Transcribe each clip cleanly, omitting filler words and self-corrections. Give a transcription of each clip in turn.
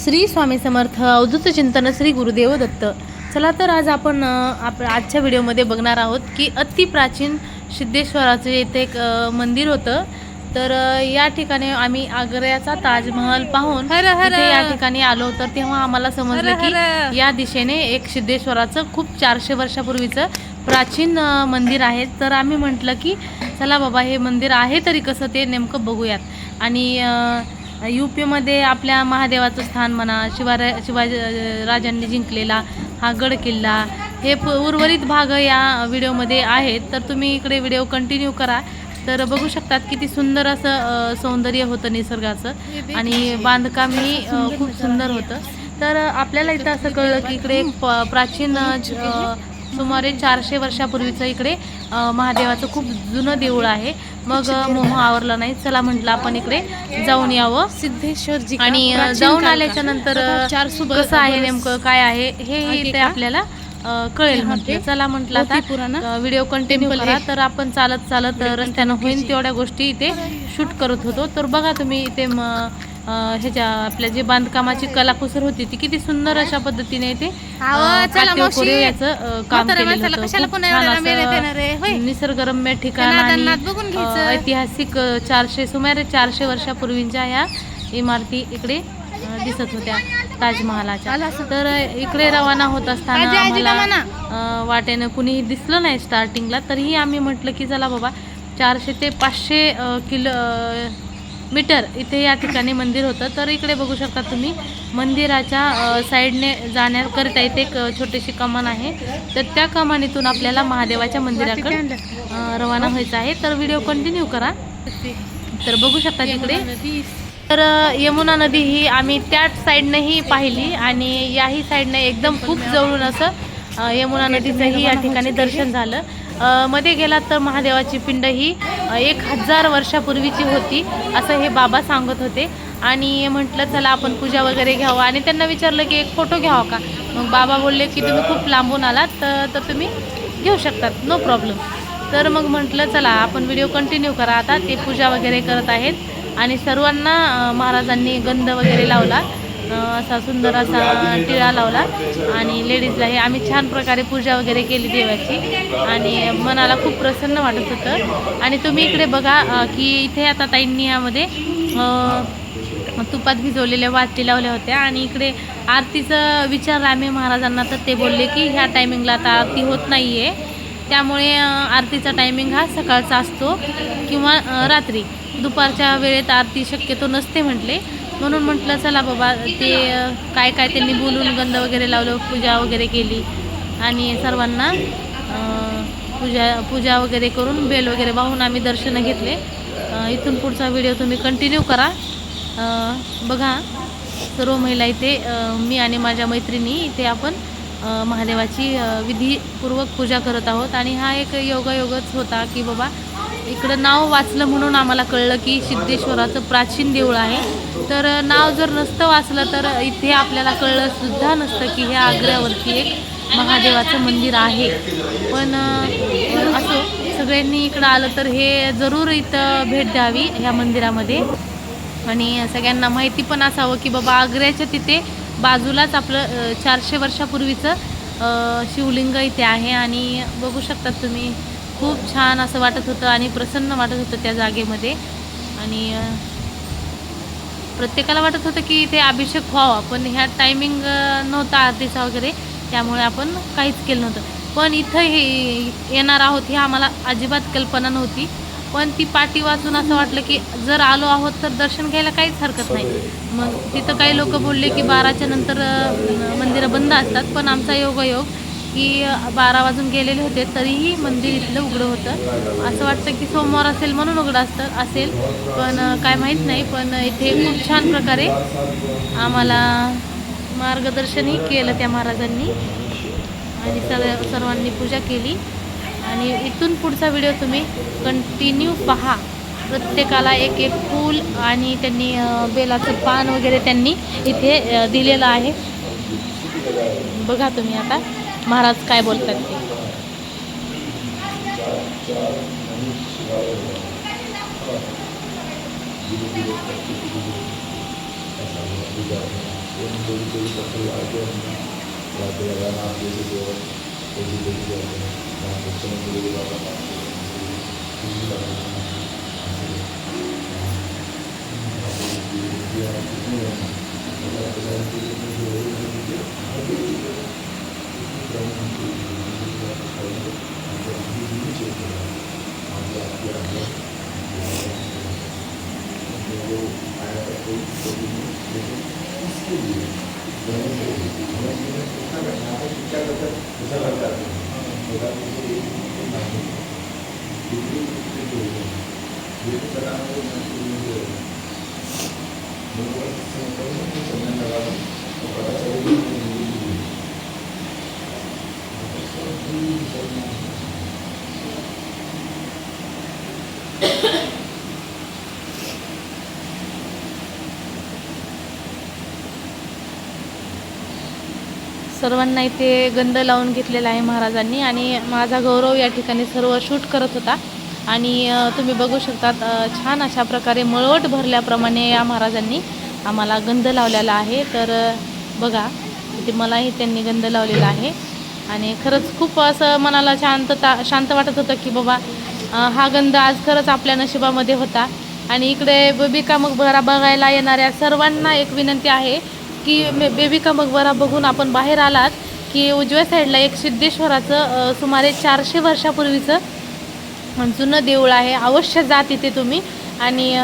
श्री स्वामी समर्थ अवधूत चिंतन श्री गुरुदेव दत्त. चला तर आज आपण आजच्या व्हिडिओमध्ये बघणार आहोत की अति प्राचीन सिद्धेश्वराचं इथे एक मंदिर होतं. तर या ठिकाणी आम्ही आग्र्याचा ताजमहल पाहून इथे या ठिकाणी आलो. तर तेव्हा आम्हाला समजलं की या दिशेने एक सिद्धेश्वराचं खूप 400 वर्षापूर्वीचं प्राचीन मंदिर आहे. तर आम्ही म्हटलं की चला बाबा हे मंदिर आहे तरी कसं ते नेमकं बघूयात. आणि यूपीमध्ये आपल्या महादेवाचं स्थान म्हणा, शिवाजी राजांनी जिंकलेला हा गड किल्ला, हे उर्वरित भाग या व्हिडिओमध्ये आहेत. तर तुम्ही इकडे व्हिडिओ कंटिन्यू करा. तर बघू शकतात किती सुंदर असं सौंदर्य होतं निसर्गाचं आणि बांधकामही खूप सुंदर होतं. तर आपल्याला इथं असं कळलं की इकडे एक प्राचीन सुमारे 400 वर्षापूर्वीचं इकडे महादेवाचं खूप जुनं देऊळ आहे. मग मोह आवरला नाही, चला म्हटलं आपण इकडे जाऊन यावं सिद्धेश्वरजी. आणि जाऊन आल्याच्या नंतर कसं आहे नेमकं काय आहे हे इथे आपल्याला कळेल. म्हटलं चला म्हटलं आता व्हिडिओ कंटिन्यू करा. तर आपण चालत चालत रस्त्यानं होईल तेवढ्या गोष्टी इथे शूट करत होतो. तर बघा तुम्ही इथे ह्याच्या आपल्या जे बांधकामाची कलाकुसर होती ती किती सुंदर अशा पद्धतीने इथे याचं काम केलेलं होतं. निसर्गरम्य ठिकाण आणि ऐतिहासिक सुमारे 400 वर्षापूर्वीच्या ह्या इमारती इकडे दिसत होत्या ताजमहालाच्या. तर इकडे रवाना होत असताना आम्हाला वाटेनं कुणीही दिसलं नाही स्टार्टिंगला. तरीही आम्ही म्हटलं की चला बाबा 400 ते 500 मीटर इथे या ठिकाणी मंदिर होतं. तर इकडे बघू शकता तुम्ही मंदिराच्या साईडने जाण्याकरिता इथे एक छोटीशी कमान आहे. तर त्या कमानीतून आपल्याला महादेवाच्या मंदिराकडे रवाना व्हायचं आहे. तर व्हिडिओ कंटिन्यू करा. तर बघू शकता तिकडे तर यमुना नदी ही आम्ही त्याच साईडनेही पाहिली आणि याही साईडने एकदम खूप जवळून असं यमुना नदीचंही या ठिकाणी दर्शन झालं. मध्ये गेलात तर महादेवाची पिंड ही 1000 वर्षापूर्वीची होती असं हे बाबा सांगत होते. आणि म्हटलं चला आपण पूजा वगैरे घ्यावं आणि त्यांना विचारलं की एक फोटो घ्यावा का. मग बाबा बोलले की तुम्ही खूप लांबून आलात तर तुम्ही घेऊ शकतात, नो प्रॉब्लेम. तर मग म्हटलं चला आपण व्हिडिओ कंटिन्यू करा. आता ते पूजा वगैरे करत आहेत आणि सर्वांना महाराजांनी गंध वगैरे लावला, असा सुंदर असा टिळा लावला आणि लेडीजलाही आम्ही छान प्रकारे पूजा वगैरे केली देवाची आणि मनाला खूप प्रसन्न वाटत होतं. आणि तुम्ही इकडे बघा की इथे आता ताईंनी यामध्ये तुपात भिजवलेल्या वाटी लावल्या होत्या आणि इकडे आरतीचं विचारलं आम्ही महाराजांना. तर ते बोलले की ह्या टायमिंगला आता आरती होत नाही आहे, त्यामुळे आरतीचा टायमिंग हा सकाळचा असतो किंवा रात्री, दुपारच्या वेळेत आरती शक्यतो नसते म्हटले. म्हणून म्हटलं चला बाबा ते काय काय त्यांनी बोलून गंध वगैरे लावलं, पूजा वगैरे केली आणि सर्वांना पूजा वगैरे करून बेल वगैरे वाहून आम्ही दर्शनं घेतले. इथून पुढचा व्हिडिओ तुम्ही कंटिन्यू करा. बघा सर्व महिला इथे मी आणि माझ्या मैत्रिणी इथे आपण महादेवाची विधीपूर्वक पूजा करत आहोत. आणि हा एक योगायोगच होता की बाबा इकडं नाव वाचलं म्हणून आम्हाला कळलं की सिद्धेश्वराचं प्राचीन देऊळ आहे. तर नाव जर नसतं वाचलं तर इथे आपल्याला कळलं सुद्धा नसतं की ह्या आग्र्यावरती एक महादेवाचं मंदिर आहे. पण असो सगळ्यांनी इकडं आलं तर हे जरूर इथं भेट द्यावी ह्या मंदिरामध्ये. आणि सगळ्यांना माहिती पण असावं की बाबा आग्र्याच्या तिथे बाजूलाच आपलं 400 वर्षापूर्वीचं शिवलिंग इथे आहे. आणि बघू शकतात तुम्ही खूप छान असं वाटत होतं आणि प्रसन्न वाटत होतं त्या जागेमध्ये. आणि प्रत्येकाला वाटत होतं की इथे अभिषेक व्हावा, पण ह्या टायमिंग नव्हता आरतीचा वगैरे, त्यामुळे आपण काहीच केलं नव्हतं. पण इथं हे येणार आहोत हे आम्हाला अजिबात कल्पना नव्हती. पण ती पाटी वाचून असं वाटलं की जर आलो आहोत तर दर्शन घ्यायला काहीच हरकत नाही. मग तिथं काही लोक बोलले की 12च्या नंतर मंदिरं बंद असतात, पण आमचा योगायोग की 12 वाजून गेलेले होते तरीही मंदिर इथलं उघडं होतं. असं वाटतं की सोमवार असेल म्हणून उघडं असेल, पण काय माहीत नाही. पण इथे खूप छान प्रकारे आम्हाला मार्गदर्शनही केलं त्या महाराजांनी आणि सर्वांनी पूजा केली. आणि इथून पुढचा व्हिडिओ तुम्ही कंटिन्यू पहा. प्रत्येकाला एक एक फूल आणि त्यांनी बेलाचं पान वगैरे त्यांनी इथे दिलेलं आहे. बघा तुम्ही आता महाराज काय बोलतात ते. सर्वांना इथे गंध लावून घेतलेला आहे महाराजांनी आणि माझा गौरव या ठिकाणी सर्व शूट करत होता आणि तुम्ही बघू शकतात छान अशा प्रकारे मळवट भरल्याप्रमाणे या महाराजांनी आम्हाला गंध लावलेला आहे। तर बघा इथे मलाही त्यांनी गंध लावलेला आहे आणि खरंच खूप असं मनाला शांत वाटत होतं की बाबा हा गंध आज खरंच आपल्या नशिबामध्ये होता। आणि इकडे बेबिका मकबरा बघायला येणाऱ्या सर्वांना एक विनंती आहे की बेबिका मकबरा बघून आपण बाहेर आलात की उजव्या साईडला एक सिद्धेश्वराचं सुमारे 400 वर्षापूर्वीचं जुनं देऊळ आहे, अवश्य जा तिथे तुम्ही। आणि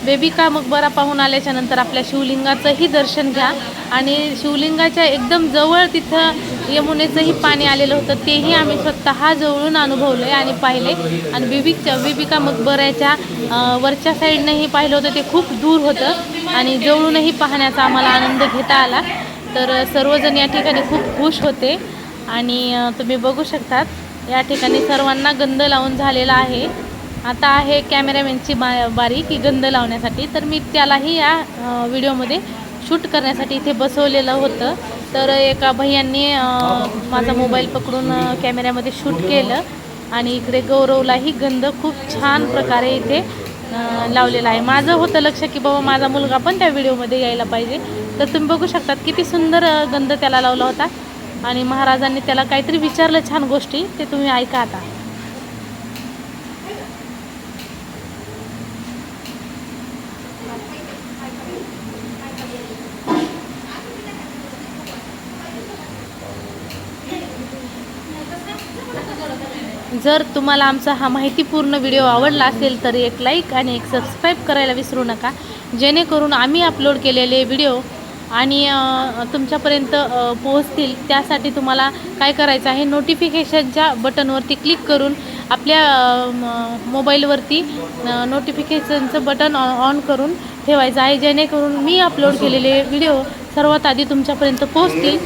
बेबिका मकबरा पाहून आल्याच्या नंतर आपल्या शिवलिंगाचंही दर्शन घ्या आणि शिवलिंगाच्या एकदम जवळ तिथं यमुनेचंही पाणी आलेलं होतं, तेही आम्ही स्वतः जवळून अनुभवलं आहे आणि पाहिले। आणि बेबिका मकबऱ्याच्या वरच्या साईडनेही पाहिलं होतं, ते खूप दूर होतं आणि जवळूनही पाहण्याचा आम्हाला आनंद घेता आला। तर सर्वजण या ठिकाणी खूप खुश होते आणि तुम्ही बघू शकतात या ठिकाणी सर्वांना गंध लावून झालेला आहे। आता आहे कॅमेरामॅनची बारी की गंध लावण्यासाठी, तर मी त्यालाही या व्हिडिओमध्ये शूट करण्यासाठी इथे बसवलेलं होतं। तर एका भैयांनी माझा मोबाईल पकडून कॅमेऱ्यामध्ये शूट केलं आणि इकडे गौरवलाही गंध खूप छान प्रकारे इथे लावलेला आहे। माझं होतं लक्ष की बाबा माझा मुलगा पण त्या व्हिडिओमध्ये यायला पाहिजे, तर तुम्ही बघू शकतात किती सुंदर गंध त्याला लावला होता आणि महाराजांनी त्याला काहीतरी विचारलं छान गोष्टी, ते तुम्ही ऐका आता। जर तुम्हाला आमचा हा माहितीपूर्ण व्हिडिओ आवडला असेल तर एक लाईक आणि एक सबस्क्राईब करायला विसरू नका, जेणेकरून आम्ही अपलोड केलेले व्हिडिओ आणि तुमच्यापर्यंत पोहोचतील। त्यासाठी तुम्हाला काय करायचं आहे, नोटिफिकेशनच्या बटनवरती क्लिक करून आपल्या मोबाईलवरती नोटिफिकेशनचं बटन ऑन करून ठेवायचं आहे, जेणेकरून मी अपलोड केलेले व्हिडिओ सर्वात आधी तुमच्यापर्यंत पोहोचतील।